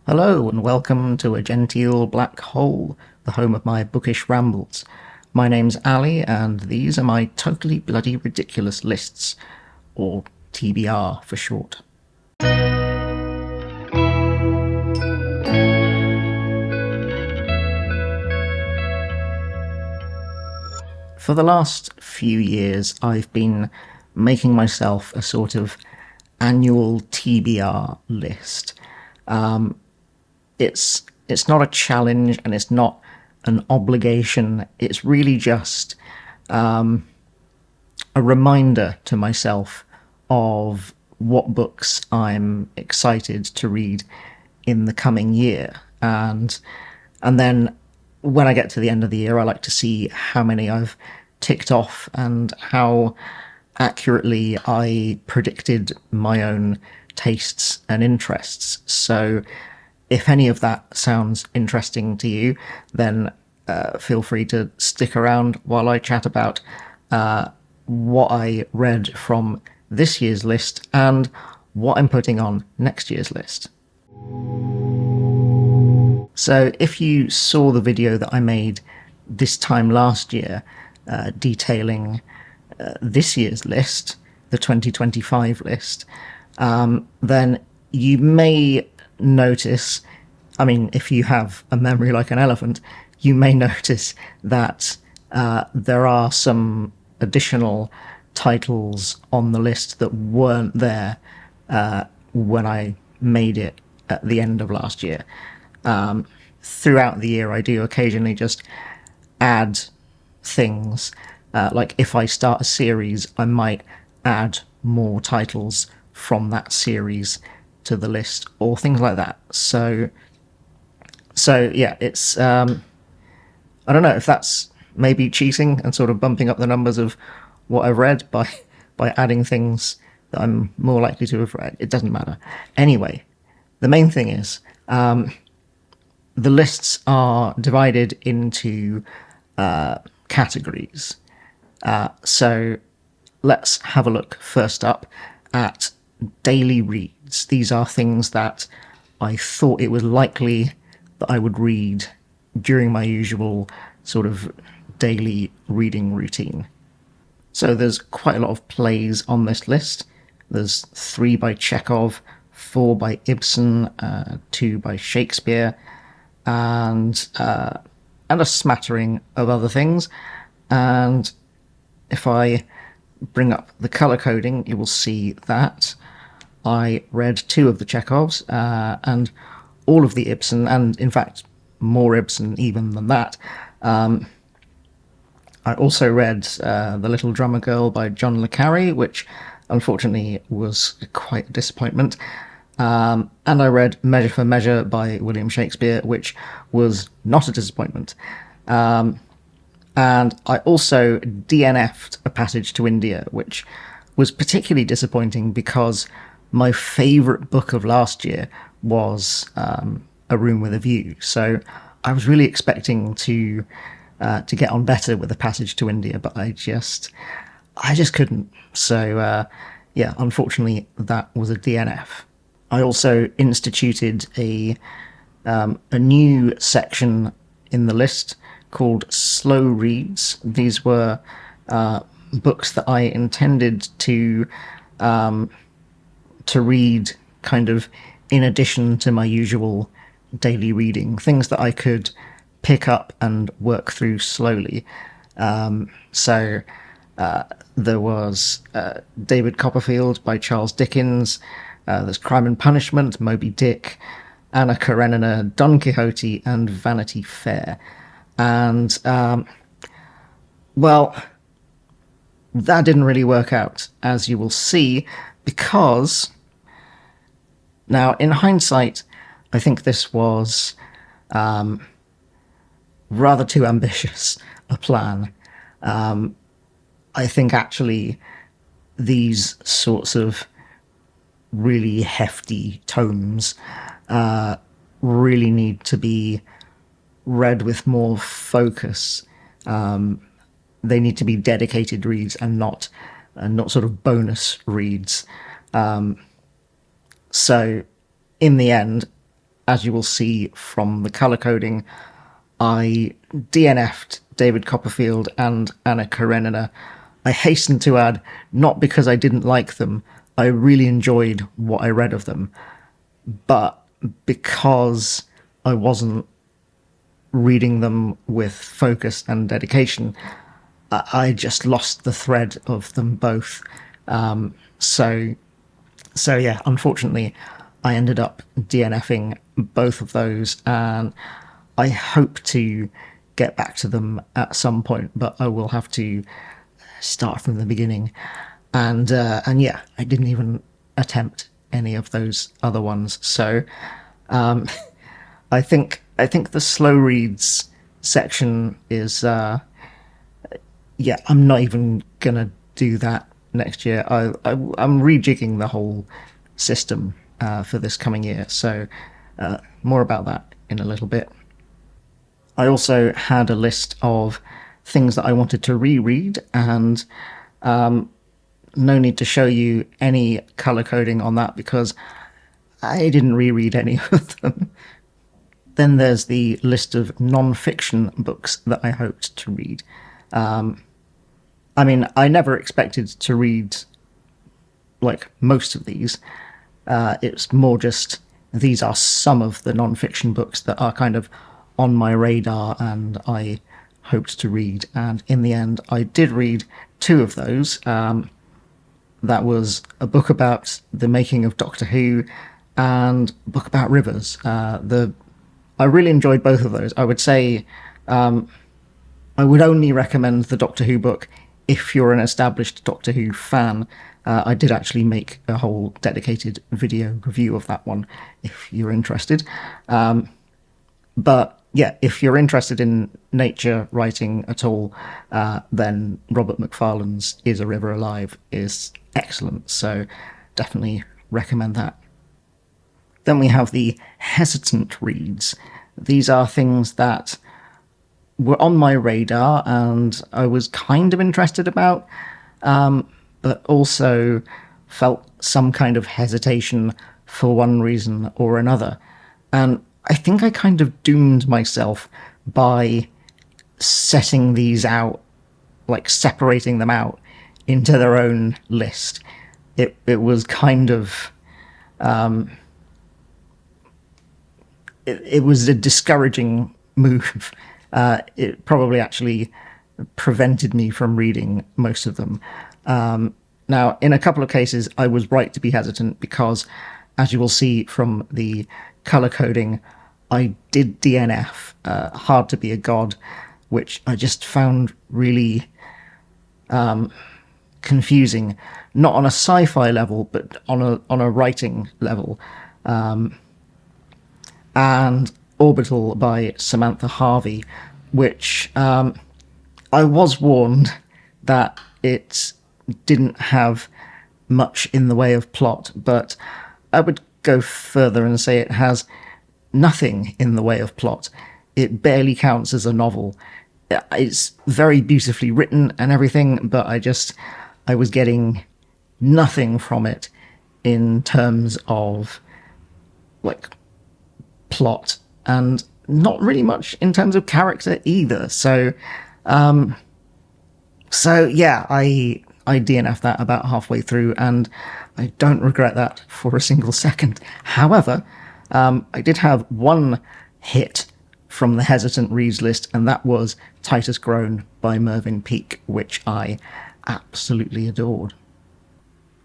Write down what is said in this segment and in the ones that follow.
Hello and welcome to a genteel black hole, the home of my bookish rambles. My name's Ali, and these are my totally bloody ridiculous lists, or TBR for short. For the last few years, I've been making myself a sort of annual TBR list. It's not a challenge and it's not an obligation. It's really just a reminder to myself of what books I'm excited to read in the coming year. And then when I get to the end of the year, I like to see how many I've ticked off and how accurately I predicted my own tastes and interests. So if any of that sounds interesting to you, then feel free to stick around while I chat about what I read from this year's list and what I'm putting on next year's list. So if you saw the video that I made this time last year detailing this year's list, the 2025 list, then you may notice, I mean, if you have a memory like an elephant, you may notice that there are some additional titles on the list that weren't there when I made it at the end of last year. Throughout the year, I do occasionally just add things. Like if I start a series, I might add more titles from that series to the list or things like that. So yeah, it's I don't know if that's maybe cheating and sort of bumping up the numbers of what I've read by adding things that I'm more likely to have read. It doesn't matter. Anyway, the main thing is the lists are divided into categories. So let's have a look first up at daily reads. These are things that I thought it was likely that I would read during my usual sort of daily reading routine. So there's quite a lot of plays on this list. There's 3 by Chekhov, 4 by Ibsen, 2 by Shakespeare, and a smattering of other things. And if I bring up the colour coding, you will see that I read 2 of the Chekhovs and all of the Ibsen, and in fact more Ibsen even than that. I also read The Little Drummer Girl by John le Carre, which unfortunately was quite a disappointment. And I read Measure for Measure by William Shakespeare, which was not a disappointment. And I also DNF'd A Passage to India, which was particularly disappointing because my favourite book of last year was A Room with a View. So I was really expecting to get on better with A Passage to India, but I just couldn't. So yeah, unfortunately, that was a DNF. I also instituted a new section in the list called Slow Reads. These were books that I intended to read kind of in addition to my usual daily reading, things that I could pick up and work through slowly. So there was David Copperfield by Charles Dickens. There's Crime and Punishment, Moby Dick, Anna Karenina, Don Quixote, and Vanity Fair. And, well, that didn't really work out, as you will see, because, now, in hindsight, I think this was rather too ambitious a plan. I think, actually, these sorts of really hefty tomes really need to be read with more focus. They need to be dedicated reads and not sort of bonus reads. So in the end, as you will see from the colour coding, I DNF'd David Copperfield and Anna Karenina. I hasten to add, not because I didn't like them, I really enjoyed what I read of them, but because I wasn't reading them with focus and dedication, I just lost the thread of them both. So yeah, unfortunately, I ended up DNFing both of those, and I hope to get back to them at some point, but I will have to start from the beginning. And yeah, I didn't even attempt any of those other ones. So I think the slow reads section is yeah, I'm not even gonna do that next year. I'm rejigging the whole system for this coming year, so more about that in a little bit. I also had a list of things that I wanted to reread, and no need to show you any colour coding on that because I didn't reread any of them. Then there's the list of non-fiction books that I hoped to read. I mean, I never expected to read like most of these. It's more just these are some of the non-fiction books that are kind of on my radar and I hoped to read. And in the end, I did read two of those. That was a book about the making of Doctor Who and a book about rivers. I really enjoyed both of those. I would say I would only recommend the Doctor Who book if you're an established Doctor Who fan. I did actually make a whole dedicated video review of that one, if you're interested. But yeah, if you're interested in nature writing at all, then Robert Macfarlane's Is a River Alive is excellent, so definitely recommend that. Then we have the hesitant reads. These are things that were on my radar and I was kind of interested about, but also felt some kind of hesitation for one reason or another. And I think I kind of doomed myself by setting these out, like separating them out into their own list. It was kind of it was a discouraging move. It probably actually prevented me from reading most of them. Now, in a couple of cases, I was right to be hesitant because, as you will see from the colour coding, I did DNF Hard to Be a God, which I just found really confusing, not on a sci-fi level, but on a writing level. And Orbital by Samantha Harvey, which I was warned that it didn't have much in the way of plot, but I would go further and say it has nothing in the way of plot. It barely counts as a novel. It's very beautifully written and everything, but I was getting nothing from it in terms of like plot, and not really much in terms of character either. So yeah, I DNF'd that about halfway through, and I don't regret that for a single second. However, I did have one hit from the hesitant reads list, and that was Titus Groan by Mervyn Peake, which I absolutely adored.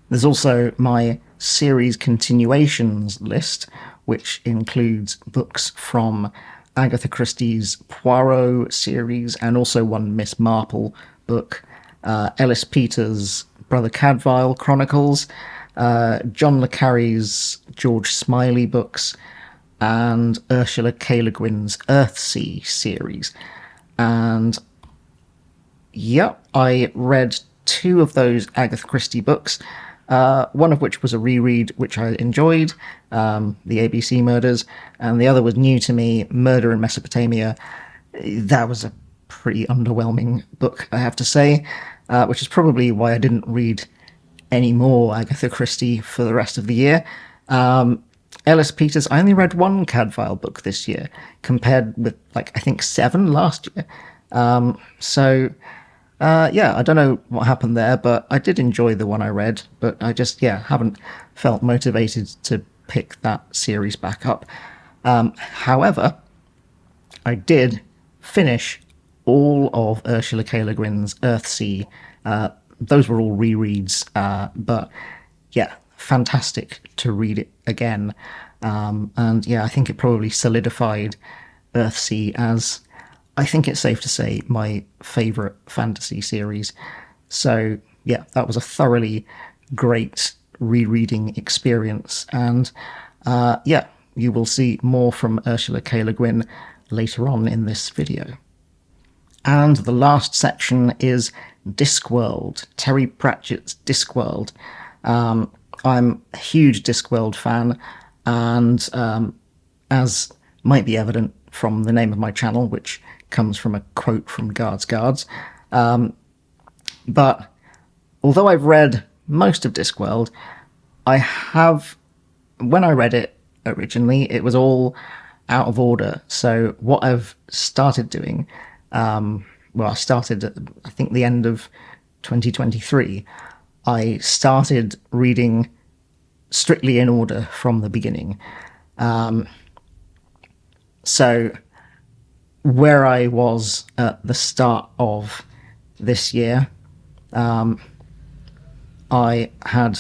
There's also my series continuations list, which includes books from Agatha Christie's Poirot series and also one Miss Marple book, Ellis Peters' Brother Cadfael Chronicles, John le Carre's George Smiley books, and Ursula K. Le Guin's Earthsea series. And yep, I read two of those Agatha Christie books, one of which was a reread, which I enjoyed, the ABC Murders, and the other was new to me, Murder in Mesopotamia. That was a pretty underwhelming book, I have to say, which is probably why I didn't read any more Agatha Christie for the rest of the year. Ellis Peters, I only read one Cadfael book this year, compared with, like, I think 7 last year. Yeah, I don't know what happened there, but I did enjoy the one I read, but I just, haven't felt motivated to pick that series back up. However, I did finish all of Ursula K. Le Guin's Earthsea. Those were all rereads, but yeah, fantastic to read it again. And yeah, I think it probably solidified Earthsea as, I think it's safe to say, my favourite fantasy series. So yeah, that was a thoroughly great rereading experience. And yeah, you will see more from Ursula K. Le Guin later on in this video. And the last section is Discworld, Terry Pratchett's Discworld. I'm a huge Discworld fan, and as might be evident from the name of my channel, which comes from a quote from Guard's Guards, but although I've read most of Discworld, when I read it originally, it was all out of order. So what I've started doing, I started at, I think, the end of 2023. I started reading strictly in order from the beginning. So where I was at the start of this year, I had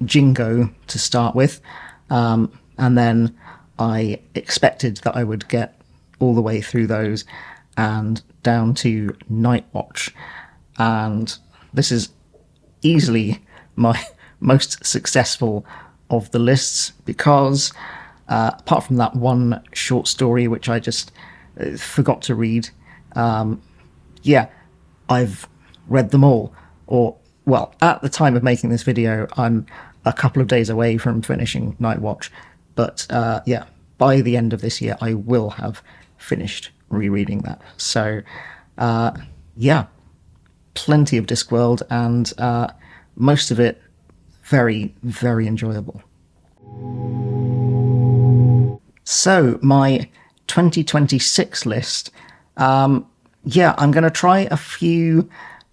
Jingo to start with, and then I expected that I would get all the way through those and down to Night Watch. And this is easily my most successful of the lists, because apart from that one short story which I just forgot to read, I've read them all. Or, well, at the time of making this video, I'm a couple of days away from finishing Night Watch, but by the end of this year I will have finished rereading that. So plenty of Discworld, and most of it very, very enjoyable. So my 2026 list, I'm going to try a few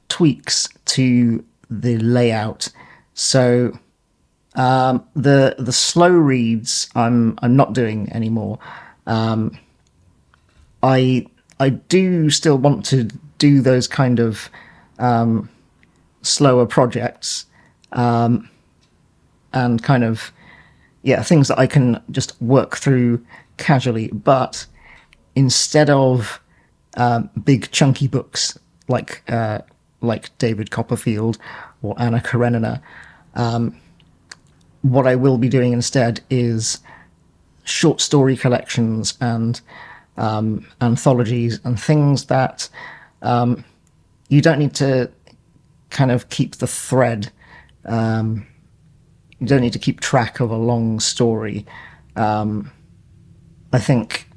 tweaks to the layout. So the slow reads I'm not doing anymore. I do still want to do those kind of slower projects, and kind of things that I can just work through casually, but instead of big chunky books like David Copperfield or Anna Karenina, what I will be doing instead is short story collections and anthologies and things that you don't need to kind of keep the thread. You don't need to keep track of a long story. I think,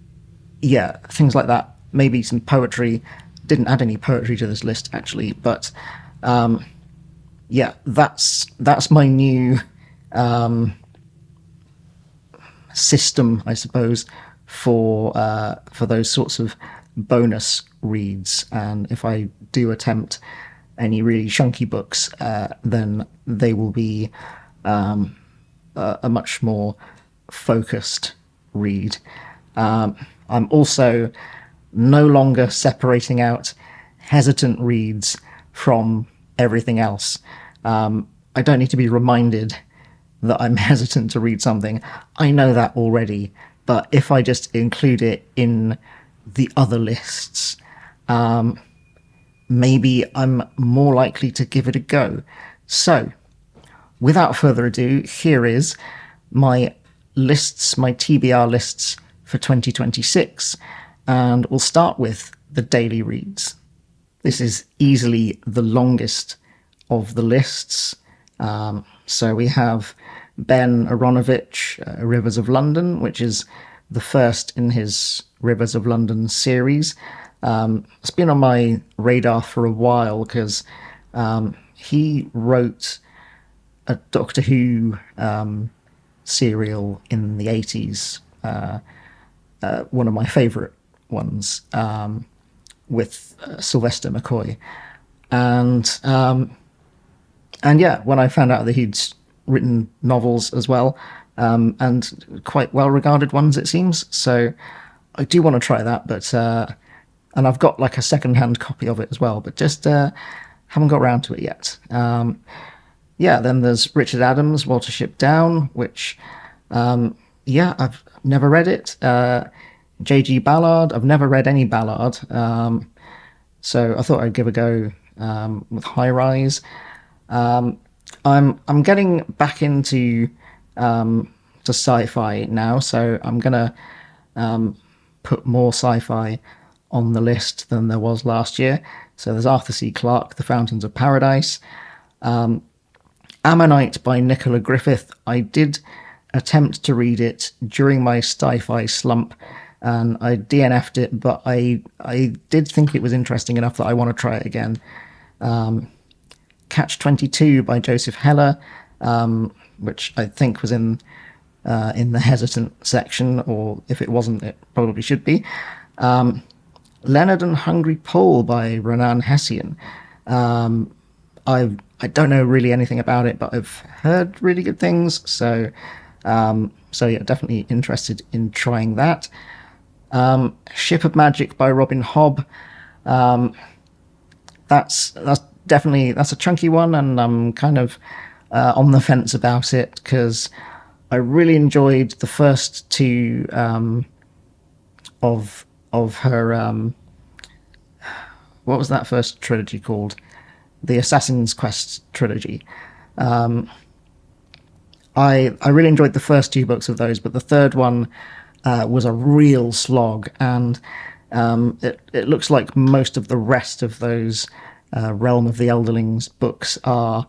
things like that. Maybe some poetry. Didn't add any poetry to this list, actually, but that's my new system, I suppose, for those sorts of bonus reads. And if I do attempt any really chunky books, then they will be a much more focused read. I'm also no longer separating out hesitant reads from everything else. I don't need to be reminded that I'm hesitant to read something. I know that already, but if I just include it in the other lists, maybe I'm more likely to give it a go. So, without further ado, here is my lists, my TBR lists for 2026, and we'll start with the daily reads. This is easily the longest of the lists. So we have Ben Aronovich, Rivers of London, which is the first in his Rivers of London series. It's been on my radar for a while because he wrote a Doctor Who serial in the 80s, one of my favourite ones, with Sylvester McCoy. And yeah, when I found out that he'd written novels as well, and quite well-regarded ones, it seems. So I do want to try that, but and I've got like a second-hand copy of it as well, but just haven't got around to it yet. Yeah, then there's Richard Adams' Watership Down, which, yeah, I've never read it. J.G. Ballard, I've never read any Ballard, so I thought I'd give a go with High Rise. I'm getting back into to sci-fi now, so I'm gonna put more sci-fi on the list than there was last year. So there's Arthur C. Clarke, The Fountains of Paradise. Ammonite by Nicola Griffith. I did attempt to read it during my sci-fi slump, and I DNF'd it, but I did think it was interesting enough that I want to try it again. Catch-22 by Joseph Heller, which I think was in the hesitant section, or if it wasn't, it probably should be. Leonard and Hungry Paul by Renan Hessian. I don't know really anything about it, but I've heard really good things, so yeah, definitely interested in trying that. Ship of Magic by Robin Hobb. That's definitely a chunky one, and I'm kind of on the fence about it because I really enjoyed the first two of her. What was that first trilogy called? The Assassin's Quest trilogy. I really enjoyed the first two books of those, but the third one was a real slog, and it looks like most of the rest of those Realm of the Elderlings books are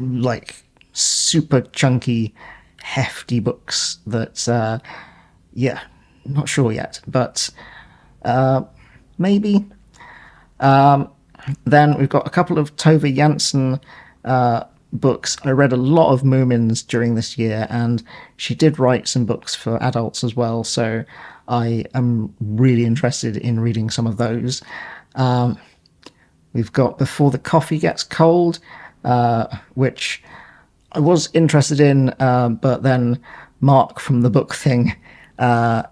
like super chunky, hefty books that, yeah, not sure yet, but maybe. Then we've got a couple of Tove Jansson books. I read a lot of Moomins during this year, and she did write some books for adults as well, so I am really interested in reading some of those. We've got Before the Coffee Gets Cold, which I was interested in, but then Mark from the Book Thing,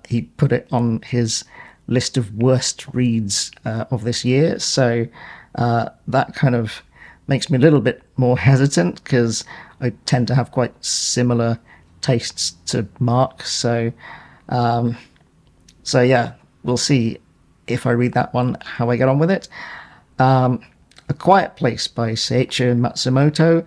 he put it on his list of worst reads of this year, so that kind of makes me a little bit more hesitant because I tend to have quite similar tastes to Mark. So yeah, we'll see if I read that one, how I get on with it. A Quiet Place by Seiichi Matsumoto.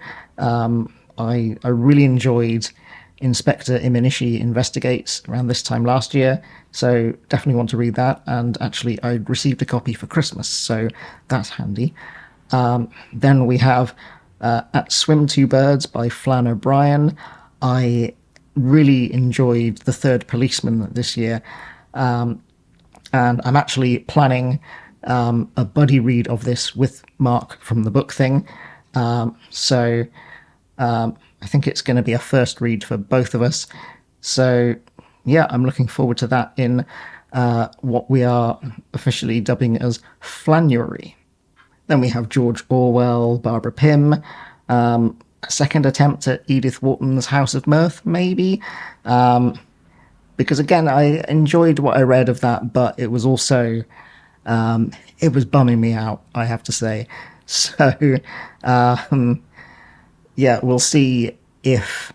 I really enjoyed Inspector Imanishi Investigates around this time last year, so definitely want to read that. And actually, I received a copy for Christmas, so that's handy. Then we have At Swim Two Birds by Flann O'Brien. I really enjoyed The Third Policeman this year, and I'm actually planning a buddy read of this with Mark from the Book Thing. So I think it's going to be a first read for both of us. So yeah, I'm looking forward to that in what we are officially dubbing as Flannuary. Then we have George Orwell, Barbara Pym, a second attempt at Edith Wharton's House of Mirth, maybe. Because again, I enjoyed what I read of that, but it was also, it was bumming me out, I have to say. So, yeah, we'll see if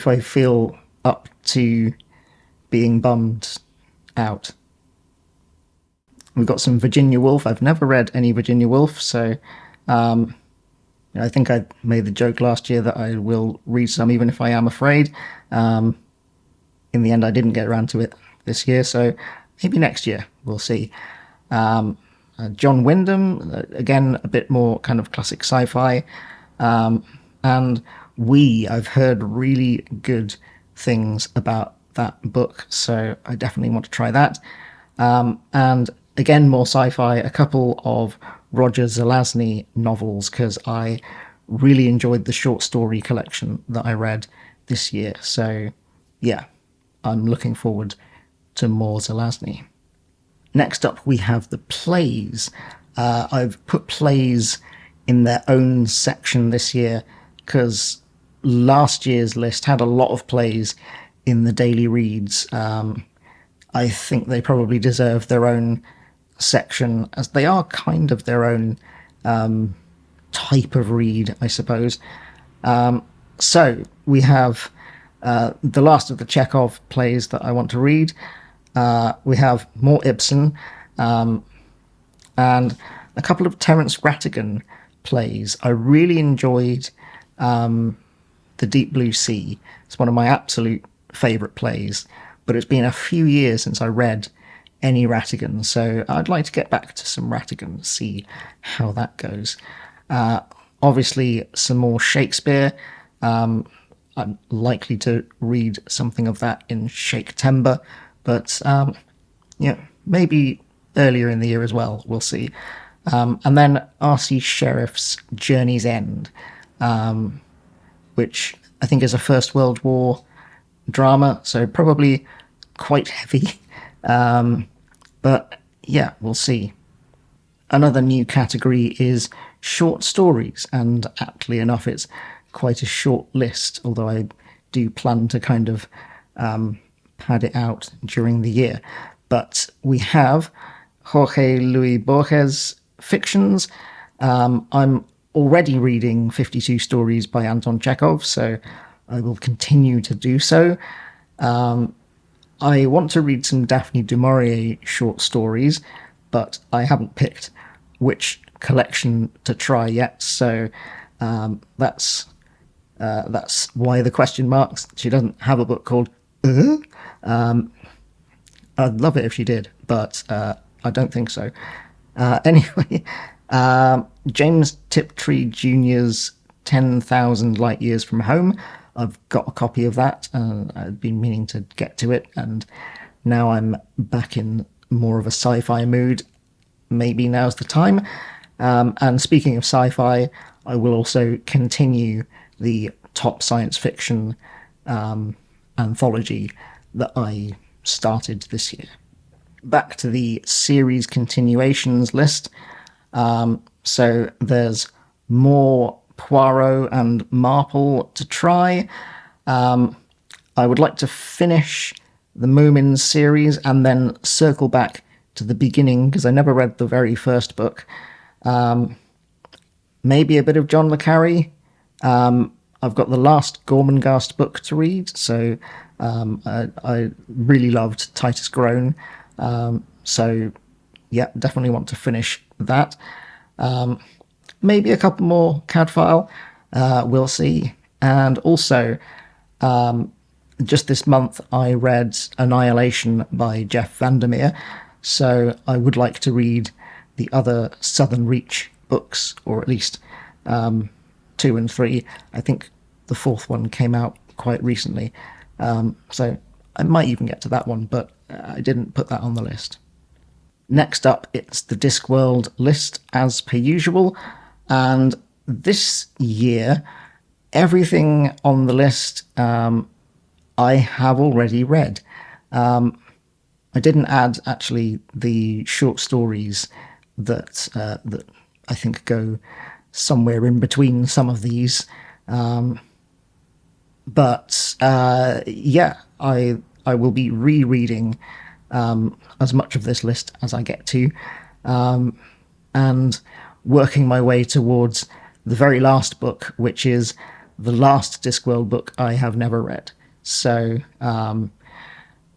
I feel up to being bummed out. We've got some Virginia Woolf. I've never read any Virginia Woolf, so I think I made the joke last year that I will read some even if I am afraid. In the end, I didn't get around to it this year, so maybe next year, we'll see. John Wyndham, again, a bit more kind of classic sci-fi. And I've heard really good things about that book, so I definitely want to try that. And again, more sci-fi, a couple of Roger Zelazny novels, because I really enjoyed the short story collection that I read this year. So, yeah, I'm looking forward to more Zelazny. Next up, we have the plays. I've put plays in their own section this year because last year's list had a lot of plays in the daily reads. I think they probably deserve their own section, as they are kind of their own type of read, I suppose. So we have the last of the Chekhov plays that I want to read. We have more Ibsen, and a couple of Terence Rattigan plays. I really enjoyed The Deep Blue Sea. It's one of my absolute favourite plays, but it's been a few years since I read any Rattigan, so I'd like to get back to some Rattigan, see how that goes. Obviously, some more Shakespeare. I'm likely to read something of that in Shakestember, but maybe earlier in the year as well. We'll see. And then R.C. Sheriff's Journey's End, which I think is a First World War drama, so probably quite heavy. But yeah, we'll see. Another new category is short stories, and aptly enough, it's quite a short list, although I do plan to kind of pad it out during the year. But we have Jorge Luis Borges fictions. I'm already reading 52 Stories by Anton Chekhov, so I will continue to do so. I want to read some Daphne du Maurier short stories, but I haven't picked which collection to try yet, so that's why the question marks. She doesn't have a book called I'd love it if she did, but I don't think so. Anyway, James Tiptree Jr.'s 10,000 Light Years from Home. I've got a copy of that, and I've been meaning to get to it, and now I'm back in more of a sci-fi mood. Maybe now's the time. And speaking of sci-fi, I will also continue the top science fiction anthology that I started this year. Back to the series continuations list. So there's more Poirot and Marple to try. I would like to finish the Moomins series and then circle back to the beginning, because I never read the very first book. Maybe a bit of John le Carre. I've got the last Gormenghast book to read, so I really loved Titus Groan. So, yeah, definitely want to finish that. Maybe a couple more Cadfael. We'll see. And also, just this month, I read Annihilation by Jeff Vandermeer, so I would like to read the other Southern Reach books, or at least 2 and 3. I think the 4th one came out quite recently, so I might even get to that one, but I didn't put that on the list. Next up, it's the Discworld list, as per usual, and this year, everything on the list I have already read. I didn't add, actually, the short stories that I think go somewhere in between some of these. But yeah, I will be rereading as much of this list as I get to, and working my way towards the very last book, which is the last Discworld book I have never read. So,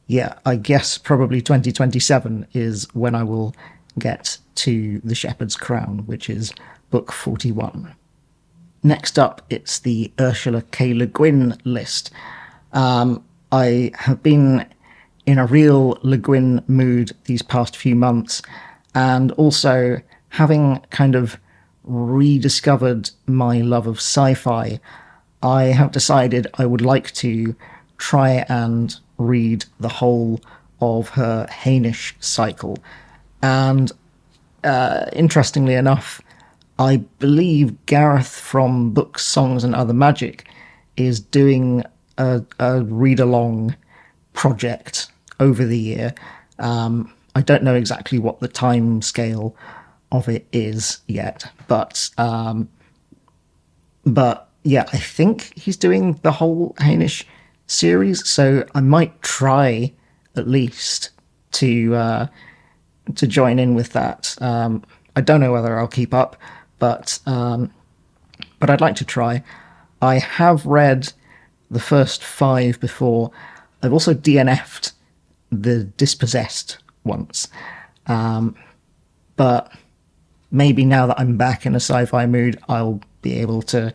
yeah, I guess probably 2027 is when I will get to The Shepherd's Crown, which is book 41. Next up, it's the Ursula K. Le Guin list. I have been in a real Le Guin mood these past few months, and also having kind of rediscovered my love of sci-fi, I have decided I would like to try and read the whole of her Hainish cycle. And interestingly enough, I believe Gareth from Books, Songs and Other Magic is doing a read along project over the year. I don't know exactly what the time scale of it is yet, but yeah, I think he's doing the whole Hainish series, so I might try at least to join in with that. I don't know whether I'll keep up, but I'd like to try. I have read the first 5 before. I've also DNF'd the Dispossessed once, but maybe now that I'm back in a sci-fi mood, I'll be able to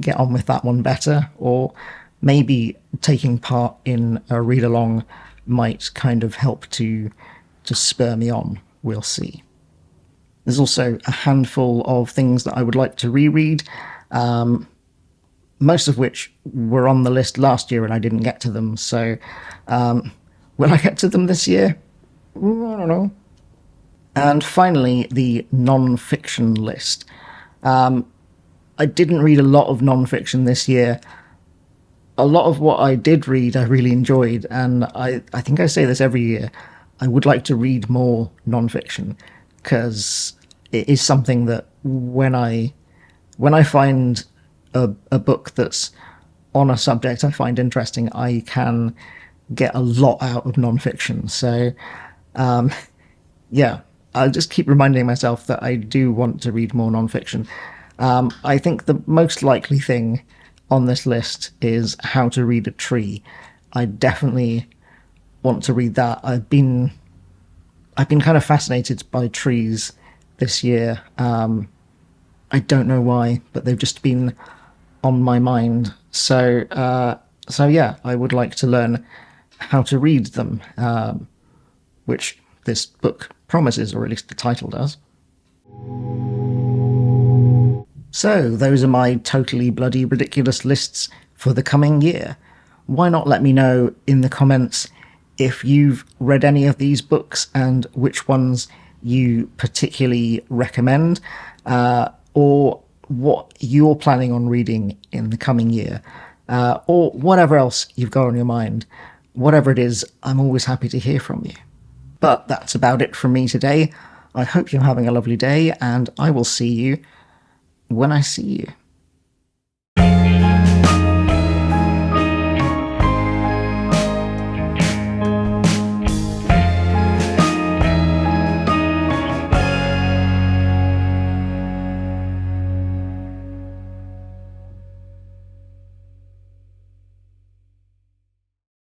get on with that one better, or maybe taking part in a read-along might kind of help to spur me on. We'll see. There's also a handful of things that I would like to reread, most of which were on the list last year and I didn't get to them, so will I get to them this year? I don't know. And finally, the non-fiction list. I didn't read a lot of non-fiction this year. A lot of what I did read I really enjoyed, and I think I say this every year, I would like to read more non-fiction, because it is something that when I find a book that's on a subject I find interesting, I can get a lot out of non-fiction. So yeah, I'll just keep reminding myself that I do want to read more non-fiction. I think the most likely thing on this list is How to Read a Tree. I definitely want to read that. I've been kind of fascinated by trees this year. I don't know why, but they've just been on my mind. So yeah, I would like to learn how to read them, which this book promises, or at least the title does. So those are my totally bloody ridiculous lists for the coming year. Why not let me know in the comments if you've read any of these books and which ones you particularly recommend, or what you're planning on reading in the coming year, or whatever else you've got on your mind. Whatever it is, I'm always happy to hear from you. But that's about it from me today. I hope you're having a lovely day, and I will see you when I see you.